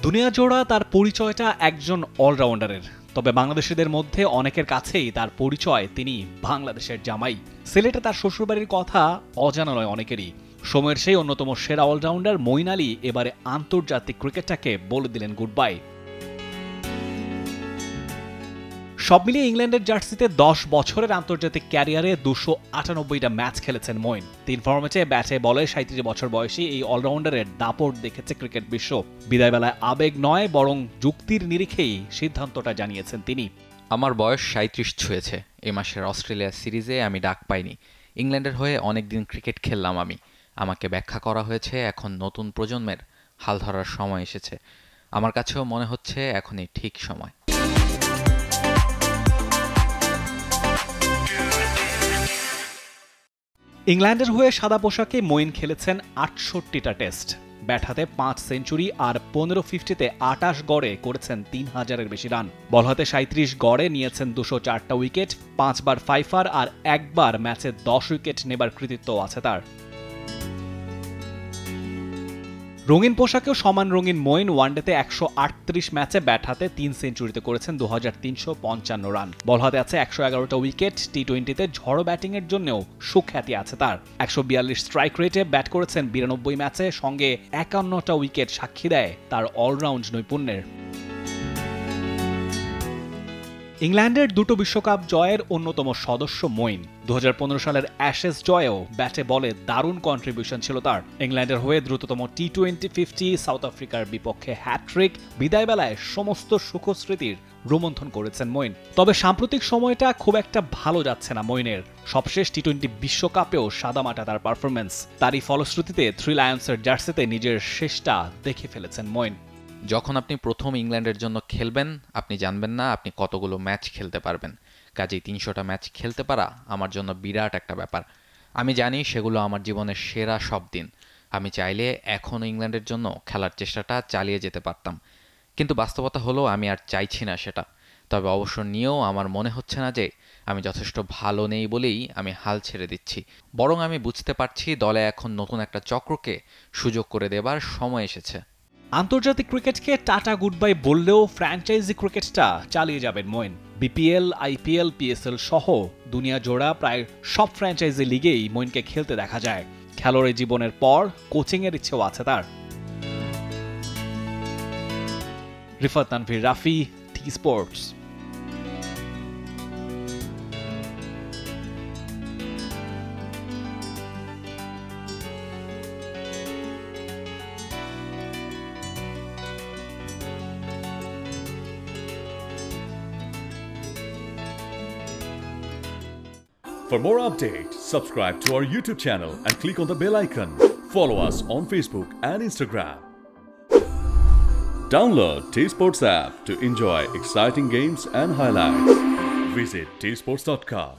দুনিয়া জোড়া তার পরিচয়টা একজন অলরাউন্ডারের, তবে বাংলাদেশিদের মধ্যে অনেকের কাছেই তার পরিচয় তিনি বাংলাদেশের জামাই। সিলেটে তার শ্বশুরবাড়ির কথা অজানা নয় অনেকেরই। সময়ের সেই অন্যতম সেরা অলরাউন্ডার মঈন আলী এবারে আন্তর্জাতিক ক্রিকেটটাকে বলে দিলেন গুড বাই। সব মিলিয়ে ইংল্যান্ডের জার্সিতে 10 বছরের আন্তর্জাতিক ক্যারিয়ারে 298টা ম্যাচ খেলেছেন মঈন। 3 ফরম্যাটে ব্যাটে বলে 37 বছর বয়সী এই অলরাউন্ডারের দাপট দেখেছে ক্রিকেট বিশ্ব। বিদায়বেলায় আবেগ নয় বরং যুক্তির নিরিখেই সিদ্ধান্তটা জানিয়েছেন তিনি। আমার বয়স 37 ছুঁয়েছে। এই মাসের অস্ট্রেলিয়া সিরিজে আমি ডাক পাইনি। ইংল্যান্ডের হয়ে অনেকদিন ক্রিকেট খেললাম আমি। আমাকে ব্যাখ্যা করা হয়েছে এখন নতুন প্রজন্মের হাল ধরার সময় এসেছে। আমার কাছেও মনে হচ্ছে এখনই ঠিক সময়। ইংল্যান্ডের হয়ে সাদা পোশাকে মঈন খেলেছেন 68টা টেস্ট। ব্যাট হাতে 5 সেঞ্চুরি আর 1550-তে 28 গড়ে করেছেন 3000-এর বেশি রান। বল হাতে 37 গড়ে নিয়েছেন 204টা উইকেট, 5 বার ফাইফার আর একবার ম্যাচে 10 উইকেট নেবার কৃতিত্ব আছে তার। রঙিন পোশাকেও সমান রঙিন মঈন ওয়ানডেতে 138 ম্যাচে ব্যাট হাতে 3 সেঞ্চুরিতে করেছেন 2355 রান। বল হাতে আছে 111টা উইকেট। টি-20তে ঝড়ো ব্যাটিংয়ের জন্যও সুখ্যাতি আছে তার। 142 স্ট্রাইক রেটে ব্যাট করেছেন 92 ম্যাচে, সঙ্গে 51টা উইকেট সাক্ষী দেয় তার অলরাউন্ড নৈপুণ্যের। ইংল্যান্ডের 2টো বিশ্বকাপ জয়ের অন্যতম সদস্য মঈন। 2015 সালের অ্যাশেজ জয়েও ব্যাটে বলে দারুণ কন্ট্রিবিউশন ছিল তার। ইংল্যান্ডের হয়ে দ্রুততম টি-20 50, সাউথ আফ্রিকার বিপক্ষে হ্যাটট্রিক, বিদায়বেলায় সমস্ত সুখস্মৃতির রোমন্থন করেছেন মঈন। তবে সাম্প্রতিক সময়টা খুব একটা ভালো যাচ্ছে না মঈনের। সবশেষ টি-20 বিশ্বকাপেও সাদামাটা তার পারফরমেন্স। তারই ফলশ্রুতিতে 3 লায়ন্সের জার্সিতে নিজের শেষটা দেখে ফেলেছেন মঈন। যখন আপনি প্রথম ইংল্যান্ডের জন্য খেলবেন আপনি জানবেন না আপনি কতগুলো ম্যাচ খেলতে পারবেন। কাজেই 300টা ম্যাচ খেলতে পারা আমার জন্য বিরাট একটা ব্যাপার। আমি জানি সেগুলো আমার জীবনের সেরা সব দিন। আমি চাইলে এখনও ইংল্যান্ডের জন্য খেলার চেষ্টাটা চালিয়ে যেতে পারতাম, কিন্তু বাস্তবতা হলো আমি আর চাইছি না সেটা। তবে অবসর নিয়েও আমার মনে হচ্ছে না যে আমি যথেষ্ট ভালো নেই বলেই আমি হাল ছেড়ে দিচ্ছি। বরং আমি বুঝতে পারছি দলে এখন নতুন একটা চক্রকে সুযোগ করে দেবার সময় এসেছে। আন্তর্জাতিক ক্রিকেটকে টাটা গুড বাই বললেও ফ্র্যাঞ্চাইজি ক্রিকেটটা চালিয়ে যাবেন মঈন। বিপিএল, আইপিএল, পিএসএল সহ দুনিয়া জোড়া প্রায় সব ফ্র্যাঞ্চাইজি লিগেই মঈনকে খেলতে দেখা যায়। খেলোয়াড়ি জীবনের পর কোচিংয়ের ইচ্ছেও আছে তার। Rifat Tanvir Rafi, T Sports. For more updates, subscribe to our YouTube channel and click on the bell icon. Follow us on Facebook and Instagram. Download T-Sports app to enjoy exciting games and highlights. Visit tsports.com.